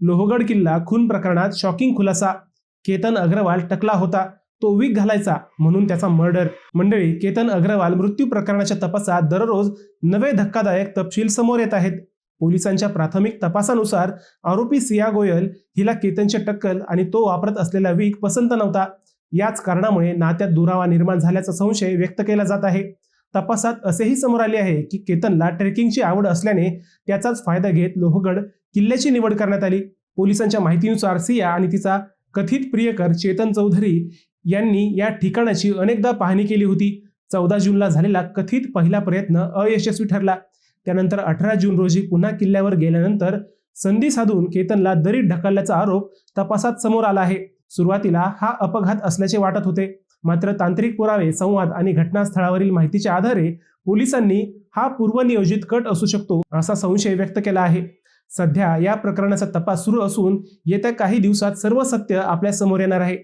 लोहगड किल्ला खून प्रकरणात शॉकिंग खुलासा. केतन अग्रवाल टकला होता, तो विग घालायचा म्हणून त्याचा मर्डर. मंडळी, केतन अग्रवाल मृत्यू प्रकरणाच्या तपासात दररोज नवे धक्कादायक तपशील समोर येत आहेत. पोलिसांच्या प्राथमिक तपासानुसार आरोपी सिया गोयल हिला केतनचे टक्कल आणि तो वापरत असलेला विग पसंत नव्हता. याच कारणामुळे नात्यात दुरावा निर्माण झाल्याचा संशय व्यक्त केला जात आहे. तपासात असेही समोर आले आहे की केतनला ट्रेकिंगची आवड असल्याने त्याचाच फायदा घेत लोहगड किल्ल्याची निवड करण्यात आली. पोलिसांच्या माहितीनुसार सिया आणि तिचा कथित प्रियकर चेतन चौधरी यांनी या ठिकाणाची अनेकदा पाहणी केली होती. 14 जूनला झालेला कथित पहिला प्रयत्न अयशस्वी ठरला. त्यानंतर 18 जून रोजी पुन्हा किल्ल्यावर गेल्यानंतर संधी साधून केतनला दरीत ढकलल्याचा आरोप तपासात समोर आला आहे. सुरुवातीला हा अपघात असल्याचे वाटत होते, मात्र तांत्रिक पुरावे, संवाद आणि घटनास्थळावरील माहितीच्या आधारे पोलिसांनी हा पूर्वनियोजित कट असू शकतो असा संशय व्यक्त केला आहे. सध्या या प्रकरणाचा तपास सुरू असून येत्या काही दिवसात सर्व सत्य आपल्या समोर येणार आहे.